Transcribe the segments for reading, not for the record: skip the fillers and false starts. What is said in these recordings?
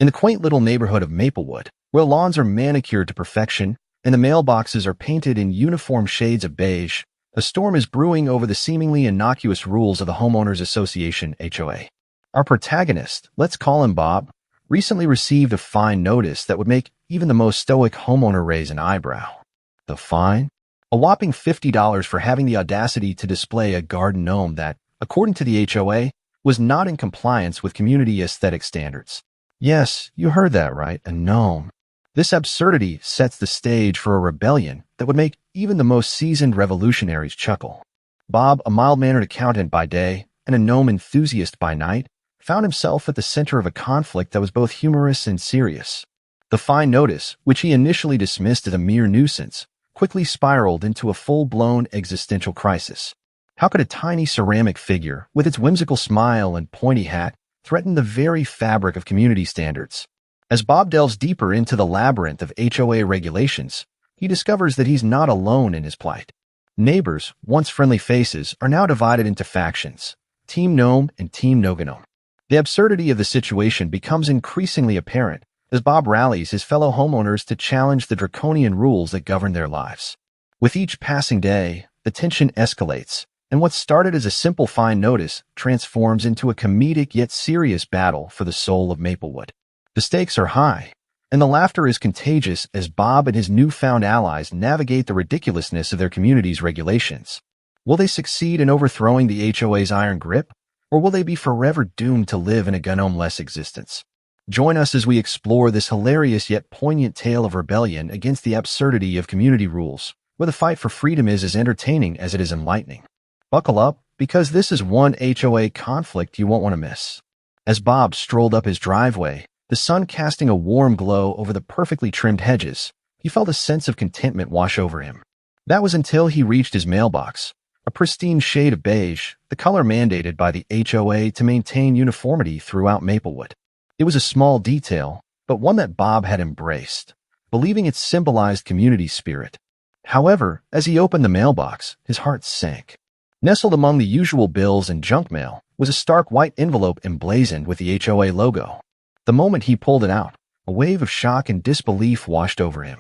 In the quaint little neighborhood of Maplewood, where lawns are manicured to perfection and the mailboxes are painted in uniform shades of beige, a storm is brewing over the seemingly innocuous rules of the Homeowners Association HOA. Our protagonist, let's call him Bob, recently received a fine notice that would make even the most stoic homeowner raise an eyebrow. The fine? A whopping $50 for having the audacity to display a garden gnome that, according to the HOA, was not in compliance with community aesthetic standards. Yes, you heard that right, a gnome. This absurdity sets the stage for a rebellion that would make even the most seasoned revolutionaries chuckle. Bob, a mild-mannered accountant by day and a gnome enthusiast by night, found himself at the center of a conflict that was both humorous and serious. The fine notice, which he initially dismissed as a mere nuisance, quickly spiraled into a full-blown existential crisis. How could a tiny ceramic figure, with its whimsical smile and pointy hat, threaten the very fabric of community standards? As Bob delves deeper into the labyrinth of HOA regulations, he discovers that he's not alone in his plight. Neighbors, once friendly faces, are now divided into factions, Team Gnome and Team No-Gnome. The absurdity of the situation becomes increasingly apparent as Bob rallies his fellow homeowners to challenge the draconian rules that govern their lives. With each passing day, the tension escalates, and what started as a simple fine notice transforms into a comedic yet serious battle for the soul of Maplewood. The stakes are high, and the laughter is contagious as Bob and his newfound allies navigate the ridiculousness of their community's regulations. Will they succeed in overthrowing the HOA's iron grip, or will they be forever doomed to live in a gnome-less existence? Join us as we explore this hilarious yet poignant tale of rebellion against the absurdity of community rules, where the fight for freedom is as entertaining as it is enlightening. Buckle up, because this is one HOA conflict you won't want to miss. As Bob strolled up his driveway, the sun casting a warm glow over the perfectly trimmed hedges, he felt a sense of contentment wash over him. That was until he reached his mailbox, a pristine shade of beige, the color mandated by the HOA to maintain uniformity throughout Maplewood. It was a small detail, but one that Bob had embraced, believing it symbolized community spirit. However, as he opened the mailbox, his heart sank. Nestled among the usual bills and junk mail was a stark white envelope emblazoned with the HOA logo. The moment he pulled it out, a wave of shock and disbelief washed over him.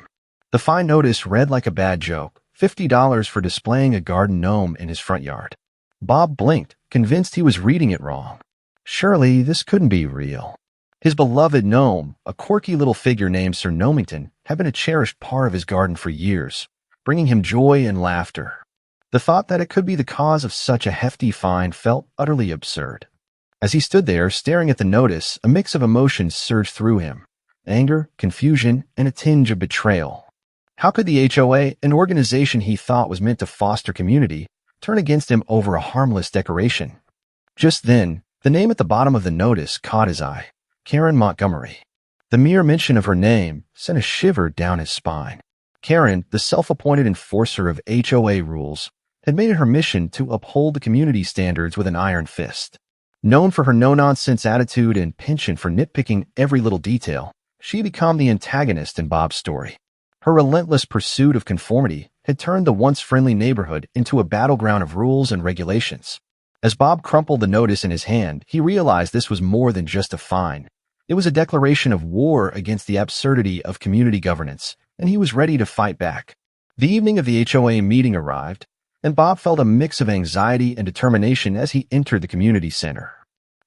The fine notice read like a bad joke, $50 for displaying a garden gnome in his front yard. Bob blinked, convinced he was reading it wrong. Surely this couldn't be real. His beloved gnome, a quirky little figure named Sir Gnomington, had been a cherished part of his garden for years, bringing him joy and laughter. The thought that it could be the cause of such a hefty fine felt utterly absurd. As he stood there staring at the notice, a mix of emotions surged through him: anger, confusion, and a tinge of betrayal. How could the HOA, an organization he thought was meant to foster community, turn against him over a harmless decoration? Just then, the name at the bottom of the notice caught his eye: Karen Montgomery. The mere mention of her name sent a shiver down his spine. Karen, the self-appointed enforcer of HOA rules, had made it her mission to uphold the community standards with an iron fist. Known for her no-nonsense attitude and penchant for nitpicking every little detail, she had become the antagonist in Bob's story. Her relentless pursuit of conformity had turned the once friendly neighborhood into a battleground of rules and regulations. As Bob crumpled the notice in his hand, he realized this was more than just a fine. It was a declaration of war against the absurdity of community governance, and he was ready to fight back. The evening of the HOA meeting arrived, and Bob felt a mix of anxiety and determination as he entered the community center.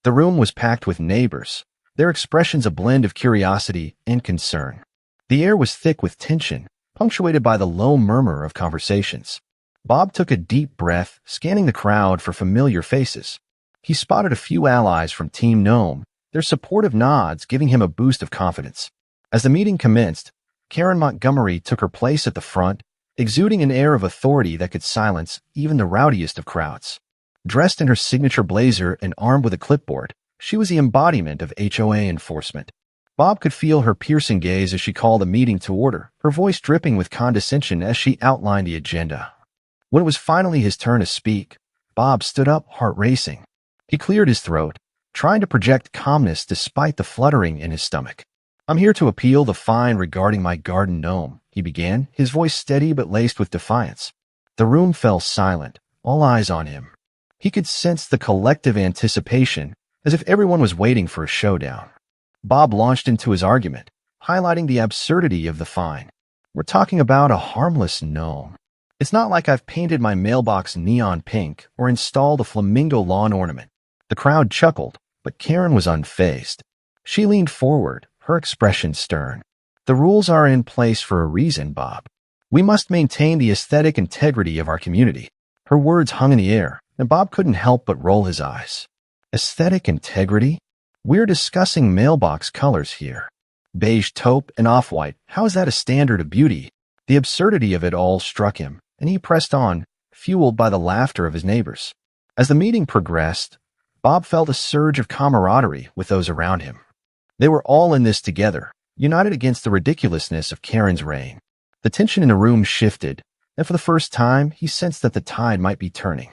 The room was packed with neighbors, their expressions a blend of curiosity and concern. The air was thick with tension, punctuated by the low murmur of conversations. Bob took a deep breath, scanning the crowd for familiar faces. He spotted a few allies from Team Gnome, their supportive nods giving him a boost of confidence. As the meeting commenced, Karen Montgomery took her place at the front, exuding an air of authority that could silence even the rowdiest of crowds. Dressed in her signature blazer and armed with a clipboard, she was the embodiment of HOA enforcement. Bob could feel her piercing gaze as she called the meeting to order, her voice dripping with condescension as she outlined the agenda. When it was finally his turn to speak, Bob stood up, heart racing. He cleared his throat, trying to project calmness despite the fluttering in his stomach. "I'm here to appeal the fine regarding my garden gnome," he began, his voice steady but laced with defiance. The room fell silent, all eyes on him. He could sense the collective anticipation, as if everyone was waiting for a showdown. Bob launched into his argument, highlighting the absurdity of the fine. We're talking about a harmless gnome. It's not like I've painted my mailbox neon pink or installed a flamingo lawn ornament. The crowd chuckled, but Karen was unfazed. She leaned forward, her expression stern. The rules are in place for a reason, Bob. We must maintain the aesthetic integrity of our community. Her words hung in the air, and Bob couldn't help but roll his eyes. Aesthetic integrity? We're discussing mailbox colors here. Beige, taupe, and off-white. How is that a standard of beauty? The absurdity of it all struck him, and he pressed on, fueled by the laughter of his neighbors. As the meeting progressed, Bob felt a surge of camaraderie with those around him. They were all in this together, united against the ridiculousness of Karen's reign. The tension in the room shifted, and for the first time, he sensed that the tide might be turning.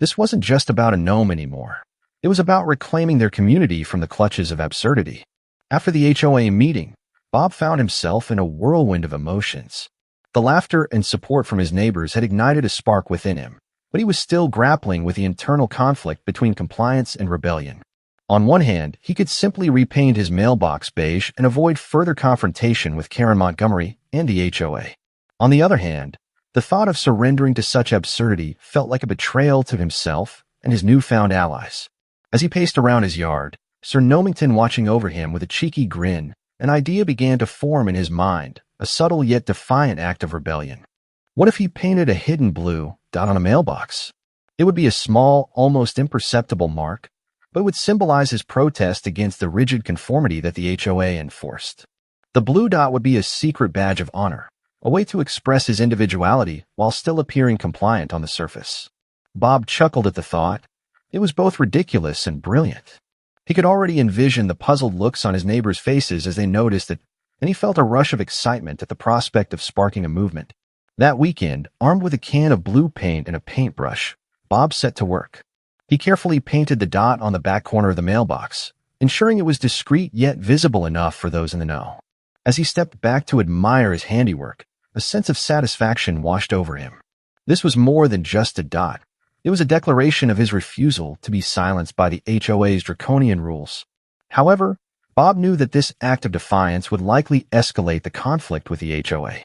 This wasn't just about a gnome anymore. It was about reclaiming their community from the clutches of absurdity. After the HOA meeting, Bob found himself in a whirlwind of emotions. The laughter and support from his neighbors had ignited a spark within him, but he was still grappling with the internal conflict between compliance and rebellion. On one hand, he could simply repaint his mailbox beige and avoid further confrontation with Karen Montgomery and the HOA. On the other hand, the thought of surrendering to such absurdity felt like a betrayal to himself and his newfound allies. As he paced around his yard, Sir Nomington watching over him with a cheeky grin, an idea began to form in his mind, a subtle yet defiant act of rebellion. What if he painted a hidden blue dot on a mailbox? It would be a small, almost imperceptible mark, but would symbolize his protest against the rigid conformity that the HOA enforced. The blue dot would be a secret badge of honor, a way to express his individuality while still appearing compliant on the surface. Bob chuckled at the thought. It was both ridiculous and brilliant. He could already envision the puzzled looks on his neighbors' faces as they noticed it, and he felt a rush of excitement at the prospect of sparking a movement. That weekend, armed with a can of blue paint and a paintbrush, Bob set to work. He carefully painted the dot on the back corner of the mailbox, ensuring it was discreet yet visible enough for those in the know. As he stepped back to admire his handiwork, a sense of satisfaction washed over him. This was more than just a dot. It was a declaration of his refusal to be silenced by the HOA's draconian rules. However, Bob knew that this act of defiance would likely escalate the conflict with the HOA.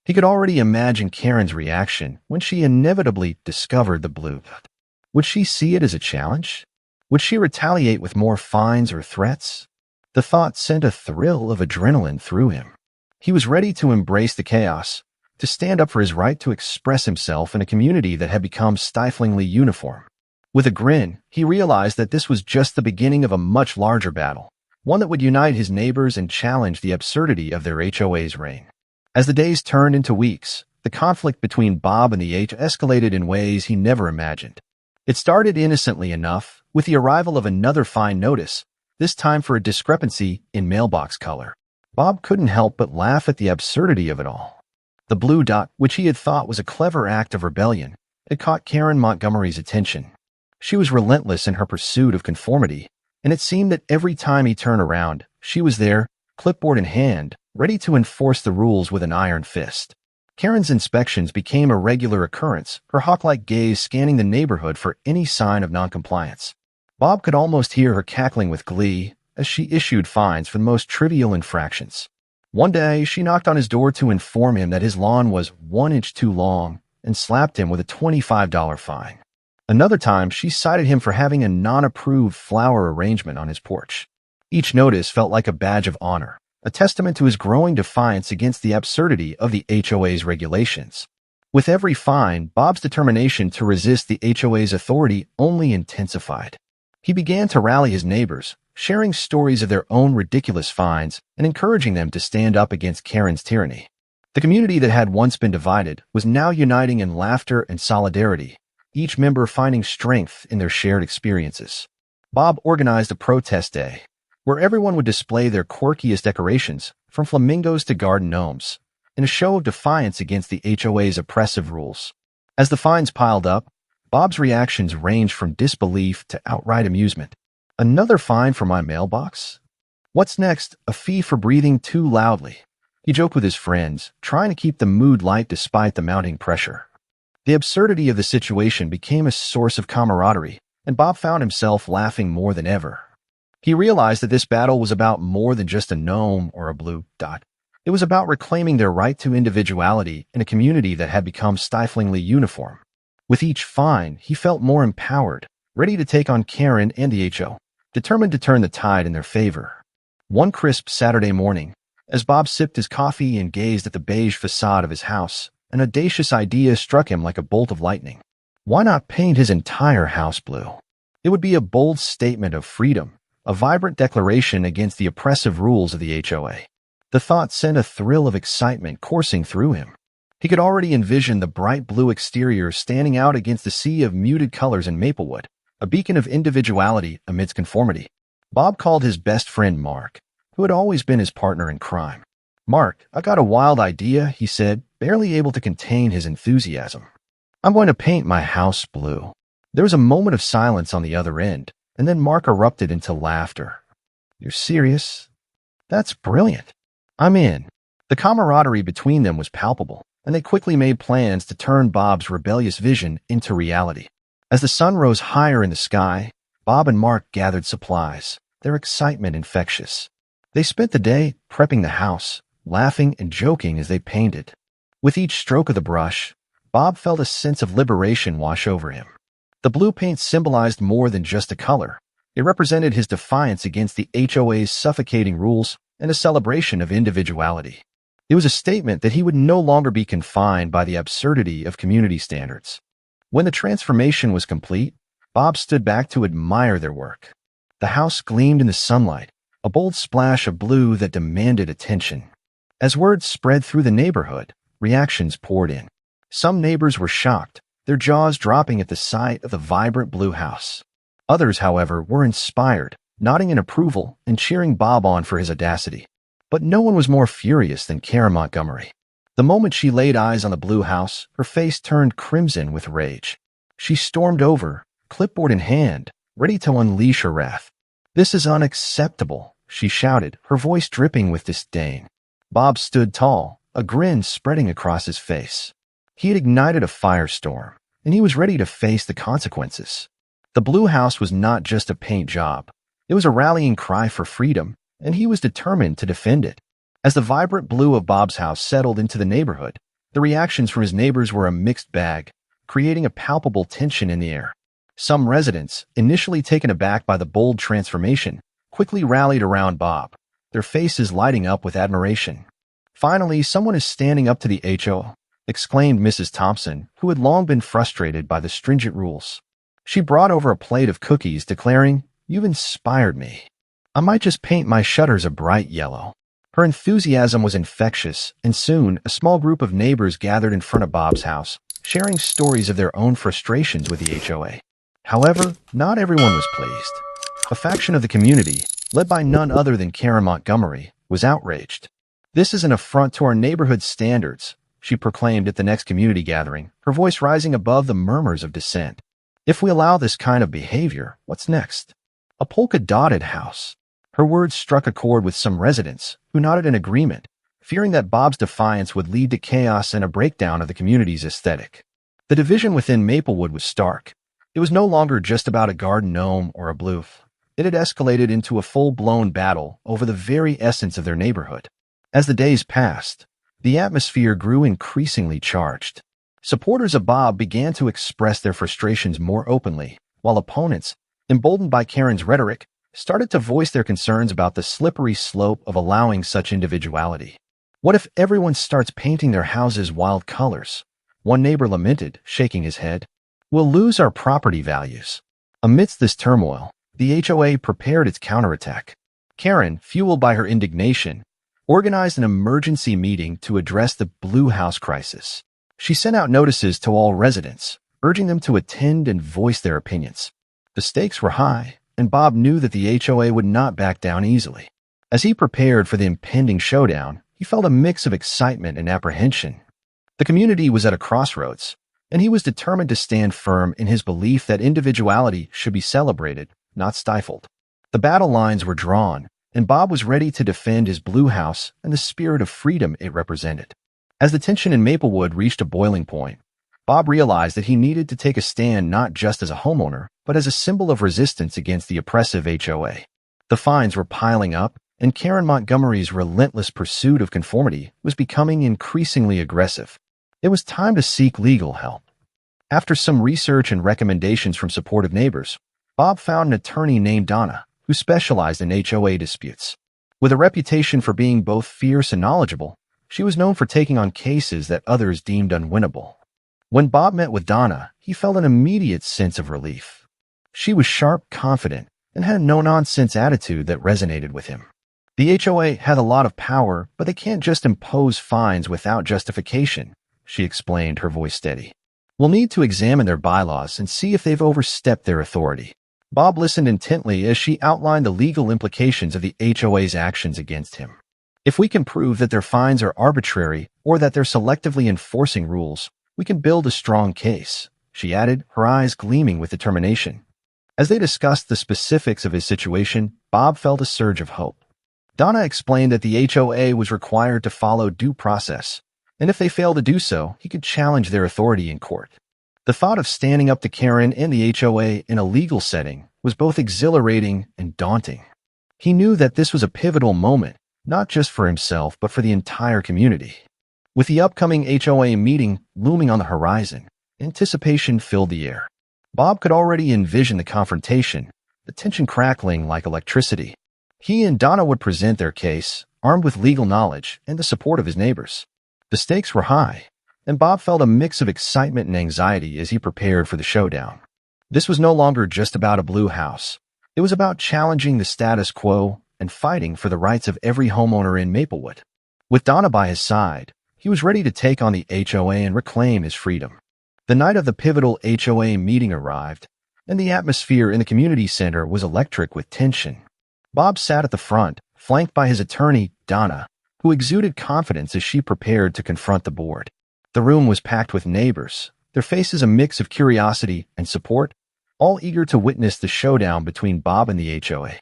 He could already imagine Karen's reaction when she inevitably discovered the blue dot. Would she see it as a challenge? Would she retaliate with more fines or threats? The thought sent a thrill of adrenaline through him. He was ready to embrace the chaos, to stand up for his right to express himself in a community that had become stiflingly uniform. With a grin, he realized that this was just the beginning of a much larger battle, one that would unite his neighbors and challenge the absurdity of their HOA's reign. As the days turned into weeks, the conflict between Bob and the escalated in ways he never imagined. It started innocently enough, with the arrival of another fine notice, this time for a discrepancy in mailbox color. Bob couldn't help but laugh at the absurdity of it all. The blue dot, which he had thought was a clever act of rebellion, had caught Karen Montgomery's attention. She was relentless in her pursuit of conformity, and it seemed that every time he turned around, she was there, clipboard in hand, ready to enforce the rules with an iron fist. Karen's inspections became a regular occurrence, her hawk-like gaze scanning the neighborhood for any sign of noncompliance. Bob could almost hear her cackling with glee as she issued fines for the most trivial infractions. One day, she knocked on his door to inform him that his lawn was 1 inch too long and slapped him with a $25 fine. Another time, she cited him for having a non-approved flower arrangement on his porch. Each notice felt like a badge of honor, a testament to his growing defiance against the absurdity of the HOA's regulations. With every fine, Bob's determination to resist the HOA's authority only intensified. He began to rally his neighbors, sharing stories of their own ridiculous fines and encouraging them to stand up against Karen's tyranny. The community that had once been divided was now uniting in laughter and solidarity, each member finding strength in their shared experiences. Bob organized a protest day, where everyone would display their quirkiest decorations, from flamingos to garden gnomes, in a show of defiance against the HOA's oppressive rules. As the fines piled up, Bob's reactions ranged from disbelief to outright amusement. Another fine for my mailbox? What's next? A fee for breathing too loudly. He joked with his friends, trying to keep the mood light despite the mounting pressure. The absurdity of the situation became a source of camaraderie, and Bob found himself laughing more than ever. He realized that this battle was about more than just a gnome or a blue dot. It was about reclaiming their right to individuality in a community that had become stiflingly uniform. With each fine, he felt more empowered, ready to take on Karen and the HO, determined to turn the tide in their favor. One crisp Saturday morning, as Bob sipped his coffee and gazed at the beige facade of his house, an audacious idea struck him like a bolt of lightning. Why not paint his entire house blue? It would be a bold statement of freedom, a vibrant declaration against the oppressive rules of the HOA. The thought sent a thrill of excitement coursing through him. He could already envision the bright blue exterior standing out against the sea of muted colors in Maplewood, a beacon of individuality amidst conformity. Bob called his best friend Mark, who had always been his partner in crime. "Mark, I got a wild idea," he said, barely able to contain his enthusiasm. "I'm going to paint my house blue." There was a moment of silence on the other end, and then Mark erupted into laughter. "You're serious? That's brilliant. I'm in." The camaraderie between them was palpable, and they quickly made plans to turn Bob's rebellious vision into reality. As the sun rose higher in the sky, Bob and Mark gathered supplies, their excitement infectious. They spent the day prepping the house, laughing and joking as they painted. With each stroke of the brush, Bob felt a sense of liberation wash over him. The blue paint symbolized more than just a color. It represented his defiance against the HOA's suffocating rules and a celebration of individuality. It was a statement that he would no longer be confined by the absurdity of community standards. When the transformation was complete, Bob stood back to admire their work. The house gleamed in the sunlight, a bold splash of blue that demanded attention. As word spread through the neighborhood, reactions poured in. Some neighbors were shocked, their jaws dropping at the sight of the vibrant blue house. Others, however, were inspired, nodding in approval and cheering Bob on for his audacity. But no one was more furious than Karen Montgomery. The moment she laid eyes on the blue house, her face turned crimson with rage. She stormed over, clipboard in hand, ready to unleash her wrath. "This is unacceptable," she shouted, her voice dripping with disdain. Bob stood tall, a grin spreading across his face. He had ignited a firestorm, and he was ready to face the consequences. The blue house was not just a paint job. It was a rallying cry for freedom, and he was determined to defend it. As the vibrant blue of Bob's house settled into the neighborhood, the reactions from his neighbors were a mixed bag, creating a palpable tension in the air. Some residents, initially taken aback by the bold transformation, quickly rallied around Bob, their faces lighting up with admiration. "Finally, someone is standing up to the HO," exclaimed Mrs. Thompson, who had long been frustrated by the stringent rules. She brought over a plate of cookies, declaring, "You've inspired me. I might just paint my shutters a bright yellow." Her enthusiasm was infectious, and soon a small group of neighbors gathered in front of Bob's house, sharing stories of their own frustrations with the HOA. However, not everyone was pleased. A faction of the community, led by none other than Karen Montgomery, was outraged. "This is an affront to our neighborhood standards," she proclaimed at the next community gathering, her voice rising above the murmurs of dissent. "If we allow this kind of behavior, what's next? A polka-dotted house." Her words struck a chord with some residents, who nodded in agreement, fearing that Bob's defiance would lead to chaos and a breakdown of the community's aesthetic. The division within Maplewood was stark. It was no longer just about a garden gnome or a bloof. It had escalated into a full-blown battle over the very essence of their neighborhood. As the days passed, the atmosphere grew increasingly charged. Supporters of Bob began to express their frustrations more openly, while opponents, emboldened by Karen's rhetoric, started to voice their concerns about the slippery slope of allowing such individuality. "What if everyone starts painting their houses wild colors?" one neighbor lamented, shaking his head. "We'll lose our property values." Amidst this turmoil, the HOA prepared its counterattack. Karen, fueled by her indignation, organized an emergency meeting to address the blue house crisis. She sent out notices to all residents, urging them to attend and voice their opinions. The stakes were high, and Bob knew that the HOA would not back down easily. As he prepared for the impending showdown, he felt a mix of excitement and apprehension. The community was at a crossroads, and he was determined to stand firm in his belief that individuality should be celebrated, not stifled. The battle lines were drawn, and Bob was ready to defend his blue house and the spirit of freedom it represented. As the tension in Maplewood reached a boiling point, Bob realized that he needed to take a stand not just as a homeowner, but as a symbol of resistance against the oppressive HOA. The fines were piling up, and Karen Montgomery's relentless pursuit of conformity was becoming increasingly aggressive. It was time to seek legal help. After some research and recommendations from supportive neighbors, Bob found an attorney named Donna, who specialized in HOA disputes. With a reputation for being both fierce and knowledgeable, she was known for taking on cases that others deemed unwinnable. When Bob met with Donna, he felt an immediate sense of relief. She was sharp, confident, and had a no-nonsense attitude that resonated with him. The HOA had a lot of power, but they can't just impose fines without justification, she explained, her voice steady. We'll need to examine their bylaws and see if they've overstepped their authority. Bob listened intently as she outlined the legal implications of the HOA's actions against him. If we can prove that their fines are arbitrary or that they're selectively enforcing rules, we can build a strong case, she added, her eyes gleaming with determination. As they discussed the specifics of his situation, Bob felt a surge of hope. Donna explained that the HOA was required to follow due process, and if they failed to do so, he could challenge their authority in court. The thought of standing up to Karen and the HOA in a legal setting was both exhilarating and daunting. He knew that this was a pivotal moment, not just for himself, but for the entire community. With the upcoming HOA meeting looming on the horizon, anticipation filled the air. Bob could already envision the confrontation, the tension crackling like electricity. He and Donna would present their case, armed with legal knowledge and the support of his neighbors. The stakes were high, and Bob felt a mix of excitement and anxiety as he prepared for the showdown. This was no longer just about a blue house. It was about challenging the status quo and fighting for the rights of every homeowner in Maplewood. With Donna by his side, he was ready to take on the HOA and reclaim his freedom. The night of the pivotal HOA meeting arrived, and the atmosphere in the community center was electric with tension. Bob sat at the front, flanked by his attorney, Donna, who exuded confidence as she prepared to confront the board. The room was packed with neighbors, their faces a mix of curiosity and support, all eager to witness the showdown between Bob and the HOA.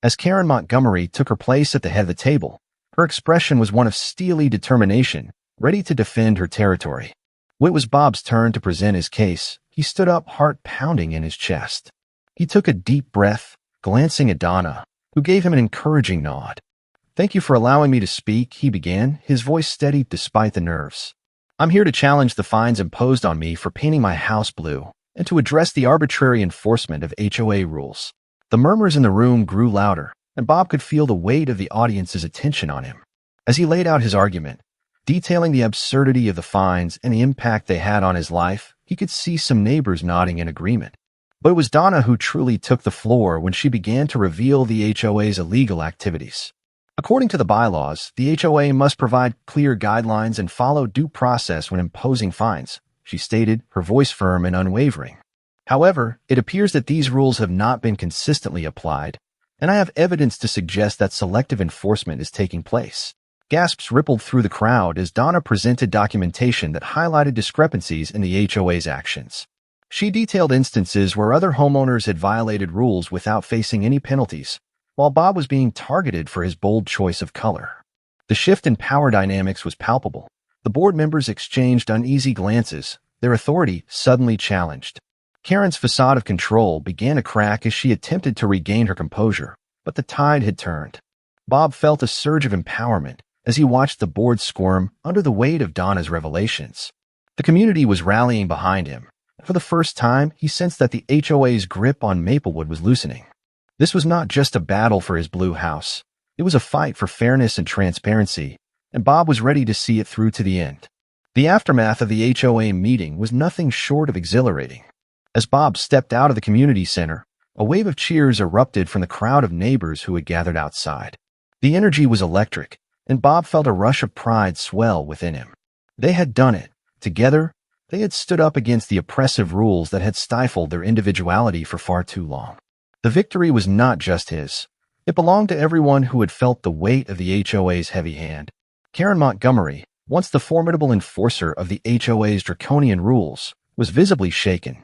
As Karen Montgomery took her place at the head of the table, her expression was one of steely determination, ready to defend her territory. When it was Bob's turn to present his case, he stood up, heart pounding in his chest. He took a deep breath, glancing at Donna, who gave him an encouraging nod. "Thank you for allowing me to speak," he began, his voice steady despite the nerves. "I'm here to challenge the fines imposed on me for painting my house blue and to address the arbitrary enforcement of HOA rules." The murmurs in the room grew louder, and Bob could feel the weight of the audience's attention on him. As he laid out his argument, detailing the absurdity of the fines and the impact they had on his life, he could see some neighbors nodding in agreement. But it was Donna who truly took the floor when she began to reveal the HOA's illegal activities. According to the bylaws, the HOA must provide clear guidelines and follow due process when imposing fines, she stated, her voice firm and unwavering. However, it appears that these rules have not been consistently applied, and I have evidence to suggest that selective enforcement is taking place. Gasps rippled through the crowd as Donna presented documentation that highlighted discrepancies in the HOA's actions. She detailed instances where other homeowners had violated rules without facing any penalties, while Bob was being targeted for his bold choice of color. The shift in power dynamics was palpable. The board members exchanged uneasy glances, their authority suddenly challenged. Karen's facade of control began to crack as she attempted to regain her composure, but the tide had turned. Bob felt a surge of empowerment as he watched the board squirm under the weight of Donna's revelations. The community was rallying behind him. For the first time, he sensed that the HOA's grip on Maplewood was loosening. This was not just a battle for his blue house. It was a fight for fairness and transparency, and Bob was ready to see it through to the end. The aftermath of the HOA meeting was nothing short of exhilarating. As Bob stepped out of the community center, a wave of cheers erupted from the crowd of neighbors who had gathered outside. The energy was electric, and Bob felt a rush of pride swell within him. They had done it. Together, they had stood up against the oppressive rules that had stifled their individuality for far too long. The victory was not just his. It belonged to everyone who had felt the weight of the HOA's heavy hand. Karen Montgomery, once the formidable enforcer of the HOA's draconian rules, was visibly shaken.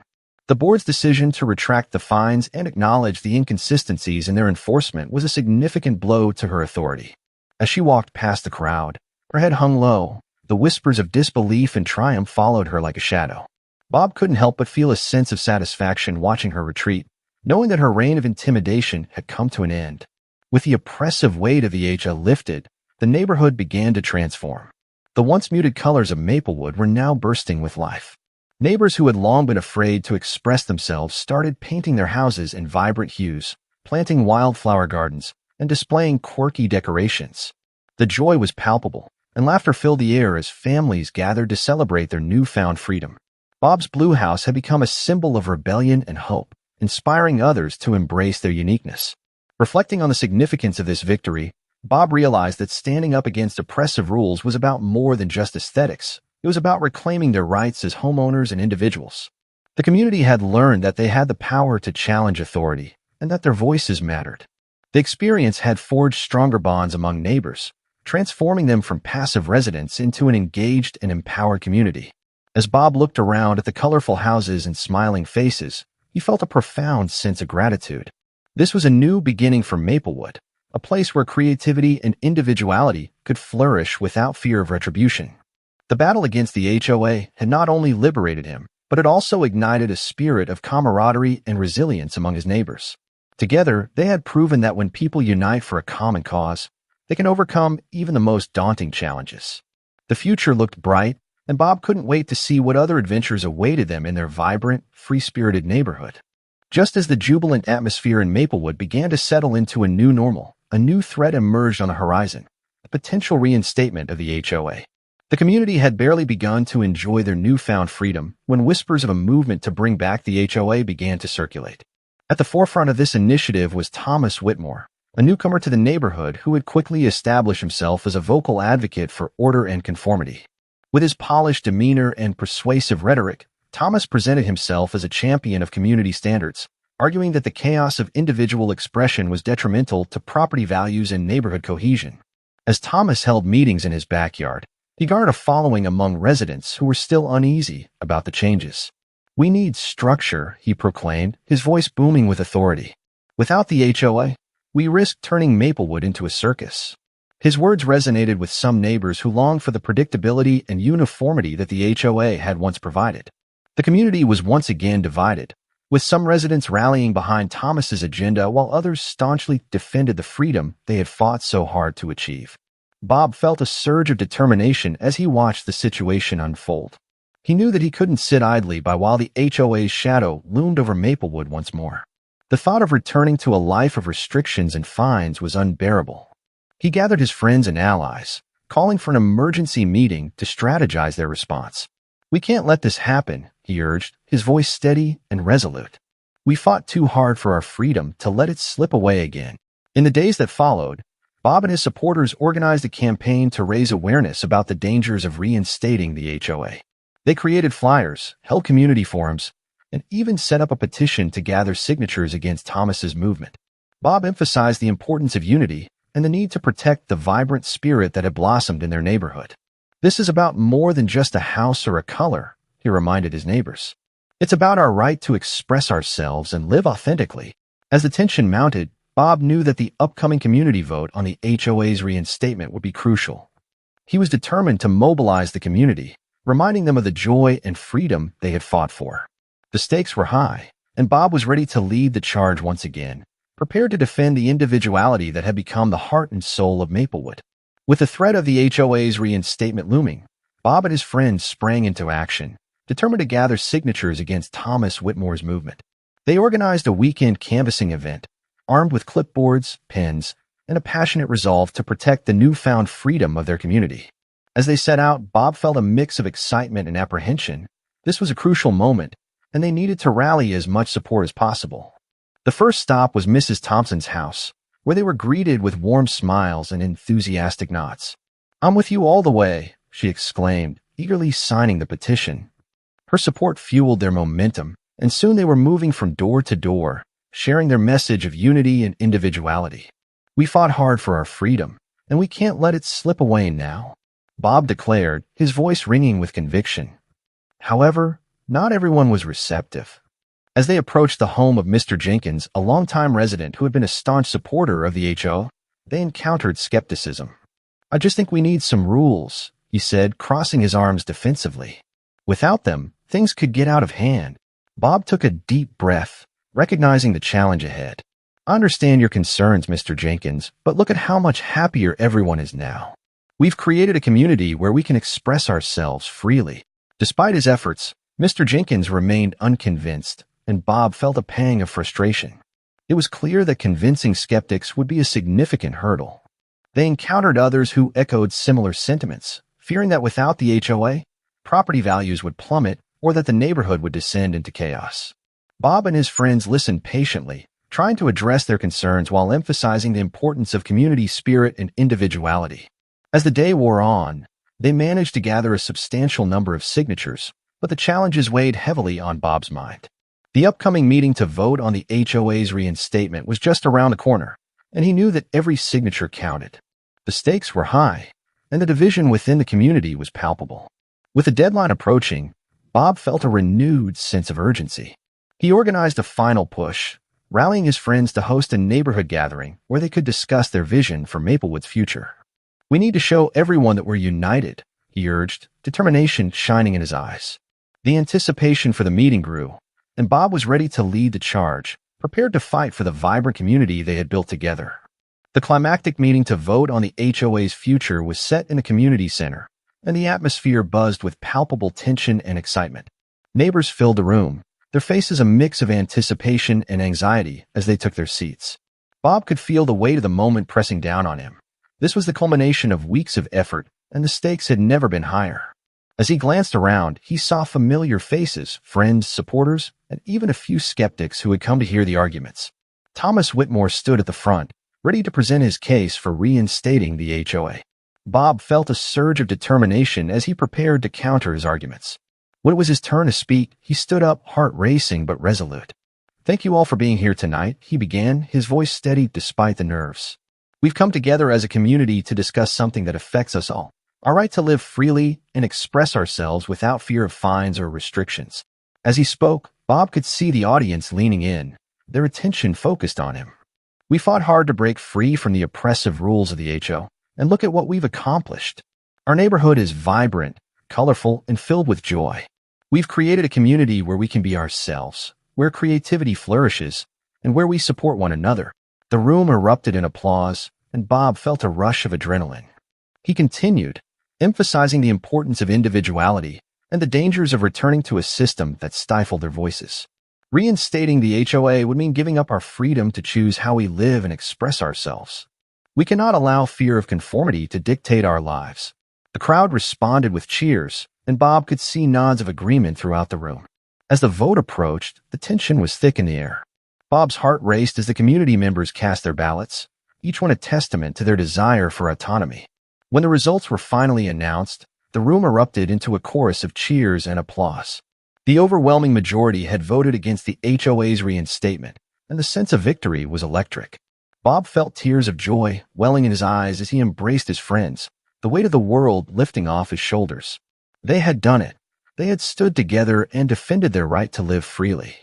The board's decision to retract the fines and acknowledge the inconsistencies in their enforcement was a significant blow to her authority. As she walked past the crowd, her head hung low. The whispers of disbelief and triumph followed her like a shadow. Bob couldn't help but feel a sense of satisfaction watching her retreat, knowing that her reign of intimidation had come to an end. With the oppressive weight of the HOA lifted, the neighborhood began to transform. The once muted colors of Maplewood were now bursting with life. Neighbors who had long been afraid to express themselves started painting their houses in vibrant hues, planting wildflower gardens, and displaying quirky decorations. The joy was palpable, and laughter filled the air as families gathered to celebrate their newfound freedom. Bob's blue house had become a symbol of rebellion and hope, inspiring others to embrace their uniqueness. Reflecting on the significance of this victory, Bob realized that standing up against oppressive rules was about more than just aesthetics. It was about reclaiming their rights as homeowners and individuals. The community had learned that they had the power to challenge authority, and that their voices mattered. The experience had forged stronger bonds among neighbors, transforming them from passive residents into an engaged and empowered community. As Bob looked around at the colorful houses and smiling faces, he felt a profound sense of gratitude. This was a new beginning for Maplewood, a place where creativity and individuality could flourish without fear of retribution. The battle against the HOA had not only liberated him, but it also ignited a spirit of camaraderie and resilience among his neighbors. Together, they had proven that when people unite for a common cause, they can overcome even the most daunting challenges. The future looked bright, and Bob couldn't wait to see what other adventures awaited them in their vibrant, free-spirited neighborhood. Just as the jubilant atmosphere in Maplewood began to settle into a new normal, a new threat emerged on the horizon: the potential reinstatement of the HOA. The community had barely begun to enjoy their newfound freedom when whispers of a movement to bring back the HOA began to circulate. At the forefront of this initiative was Thomas Whitmore, a newcomer to the neighborhood who had quickly established himself as a vocal advocate for order and conformity. With his polished demeanor and persuasive rhetoric, Thomas presented himself as a champion of community standards, arguing that the chaos of individual expression was detrimental to property values and neighborhood cohesion. As Thomas held meetings in his backyard, he garnered a following among residents who were still uneasy about the changes. "We need structure," he proclaimed, his voice booming with authority. "Without the HOA, we risk turning Maplewood into a circus." His words resonated with some neighbors who longed for the predictability and uniformity that the HOA had once provided. The community was once again divided, with some residents rallying behind Thomas's agenda while others staunchly defended the freedom they had fought so hard to achieve. Bob felt a surge of determination as he watched the situation unfold. He knew that he couldn't sit idly by while the HOA's shadow loomed over Maplewood once more. The thought of returning to a life of restrictions and fines was unbearable. He gathered his friends and allies, calling for an emergency meeting to strategize their response. "We can't let this happen," he urged, his voice steady and resolute. "We fought too hard for our freedom to let it slip away again." In the days that followed, Bob and his supporters organized a campaign to raise awareness about the dangers of reinstating the HOA. They created flyers, held community forums, and even set up a petition to gather signatures against Thomas's movement. Bob emphasized the importance of unity and the need to protect the vibrant spirit that had blossomed in their neighborhood. "This is about more than just a house or a color," he reminded his neighbors. "It's about our right to express ourselves and live authentically." As the tension mounted, Bob knew that the upcoming community vote on the HOA's reinstatement would be crucial. He was determined to mobilize the community, reminding them of the joy and freedom they had fought for. The stakes were high, and Bob was ready to lead the charge once again, prepared to defend the individuality that had become the heart and soul of Maplewood. With the threat of the HOA's reinstatement looming, Bob and his friends sprang into action, determined to gather signatures against Thomas Whitmore's movement. They organized a weekend canvassing event, armed with clipboards, pens, and a passionate resolve to protect the newfound freedom of their community. As they set out, Bob felt a mix of excitement and apprehension. This was a crucial moment, and they needed to rally as much support as possible. The first stop was Mrs. Thompson's house, where they were greeted with warm smiles and enthusiastic nods. "I'm with you all the way," she exclaimed, eagerly signing the petition. Her support fueled their momentum, and soon they were moving from door to door, sharing their message of unity and individuality. "We fought hard for our freedom, and we can't let it slip away now," Bob declared, his voice ringing with conviction. However, not everyone was receptive. As they approached the home of Mr. Jenkins, a longtime resident who had been a staunch supporter of the HOA, they encountered skepticism. "I just think we need some rules," he said, crossing his arms defensively. Without them, things could get out of hand. Bob took a deep breath, recognizing the challenge ahead. I understand your concerns, Mr. Jenkins, but look at how much happier everyone is now. We've created a community where we can express ourselves freely. Despite his efforts, Mr. Jenkins remained unconvinced, and Bob felt a pang of frustration. It was clear that convincing skeptics would be a significant hurdle. They encountered others who echoed similar sentiments, fearing that without the HOA, property values would plummet or that the neighborhood would descend into chaos. Bob and his friends listened patiently, trying to address their concerns while emphasizing the importance of community spirit and individuality. As the day wore on, they managed to gather a substantial number of signatures, but the challenges weighed heavily on Bob's mind. The upcoming meeting to vote on the HOA's reinstatement was just around the corner, and he knew that every signature counted. The stakes were high, and the division within the community was palpable. With the deadline approaching, Bob felt a renewed sense of urgency. He organized a final push, rallying his friends to host a neighborhood gathering where they could discuss their vision for Maplewood's future. "We need to show everyone that we're united," he urged, determination shining in his eyes. The anticipation for the meeting grew, and Bob was ready to lead the charge, prepared to fight for the vibrant community they had built together. The climactic meeting to vote on the HOA's future was set in the community center, and the atmosphere buzzed with palpable tension and excitement. Neighbors filled the room, their faces a mix of anticipation and anxiety as they took their seats. Bob could feel the weight of the moment pressing down on him. This was the culmination of weeks of effort, and the stakes had never been higher. As he glanced around, he saw familiar faces, friends, supporters, and even a few skeptics who had come to hear the arguments. Thomas Whitmore stood at the front, ready to present his case for reinstating the HOA. Bob felt a surge of determination as he prepared to counter his arguments. When it was his turn to speak, he stood up, heart racing but resolute. "Thank you all for being here tonight," he began, his voice steady despite the nerves. "We've come together as a community to discuss something that affects us all. Our right to live freely and express ourselves without fear of fines or restrictions." As he spoke, Bob could see the audience leaning in, their attention focused on him. "We fought hard to break free from the oppressive rules of the HO, and look at what we've accomplished. Our neighborhood is vibrant, colorful, and filled with joy. We've created a community where we can be ourselves, where creativity flourishes, and where we support one another." The room erupted in applause, and Bob felt a rush of adrenaline. He continued, emphasizing the importance of individuality and the dangers of returning to a system that stifled their voices. Reinstating the HOA would mean giving up our freedom to choose how we live and express ourselves. We cannot allow fear of conformity to dictate our lives. The crowd responded with cheers, and Bob could see nods of agreement throughout the room. As the vote approached, the tension was thick in the air. Bob's heart raced as the community members cast their ballots, each one a testament to their desire for autonomy. When the results were finally announced, the room erupted into a chorus of cheers and applause. The overwhelming majority had voted against the HOA's reinstatement, and the sense of victory was electric. Bob felt tears of joy welling in his eyes as he embraced his friends, the weight of the world lifting off his shoulders. They had done it. They had stood together and defended their right to live freely.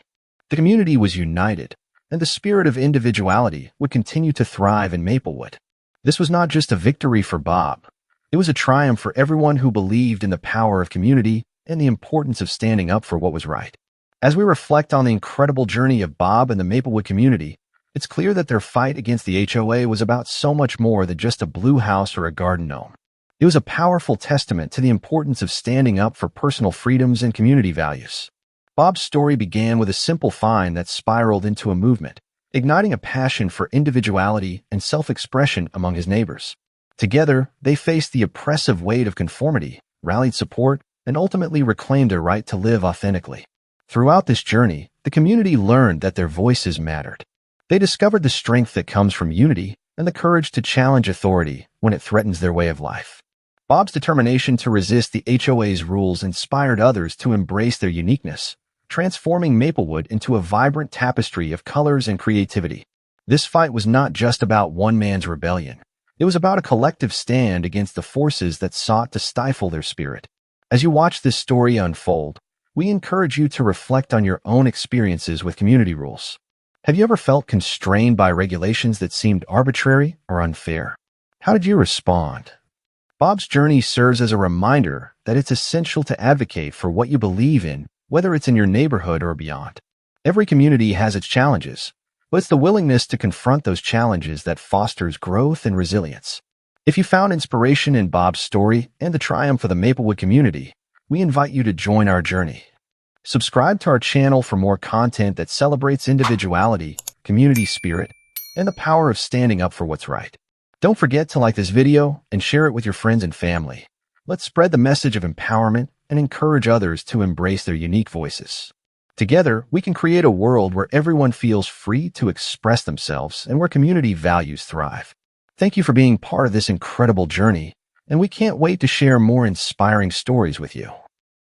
The community was united, and the spirit of individuality would continue to thrive in Maplewood. This was not just a victory for Bob. It was a triumph for everyone who believed in the power of community and the importance of standing up for what was right. As we reflect on the incredible journey of Bob and the Maplewood community, it's clear that their fight against the HOA was about so much more than just a blue house or a garden gnome. It was a powerful testament to the importance of standing up for personal freedoms and community values. Bob's story began with a simple find that spiraled into a movement, igniting a passion for individuality and self-expression among his neighbors. Together, they faced the oppressive weight of conformity, rallied support, and ultimately reclaimed their right to live authentically. Throughout this journey, the community learned that their voices mattered. They discovered the strength that comes from unity and the courage to challenge authority when it threatens their way of life. Bob's determination to resist the HOA's rules inspired others to embrace their uniqueness, transforming Maplewood into a vibrant tapestry of colors and creativity. This fight was not just about one man's rebellion. It was about a collective stand against the forces that sought to stifle their spirit. As you watch this story unfold, we encourage you to reflect on your own experiences with community rules. Have you ever felt constrained by regulations that seemed arbitrary or unfair? How did you respond? Bob's journey serves as a reminder that it's essential to advocate for what you believe in, whether it's in your neighborhood or beyond. Every community has its challenges, but it's the willingness to confront those challenges that fosters growth and resilience. If you found inspiration in Bob's story and the triumph of the Maplewood community, we invite you to join our journey. Subscribe to our channel for more content that celebrates individuality, community spirit, and the power of standing up for what's right. Don't forget to like this video and share it with your friends and family. Let's spread the message of empowerment and encourage others to embrace their unique voices. Together, we can create a world where everyone feels free to express themselves and where community values thrive. Thank you for being part of this incredible journey, and we can't wait to share more inspiring stories with you.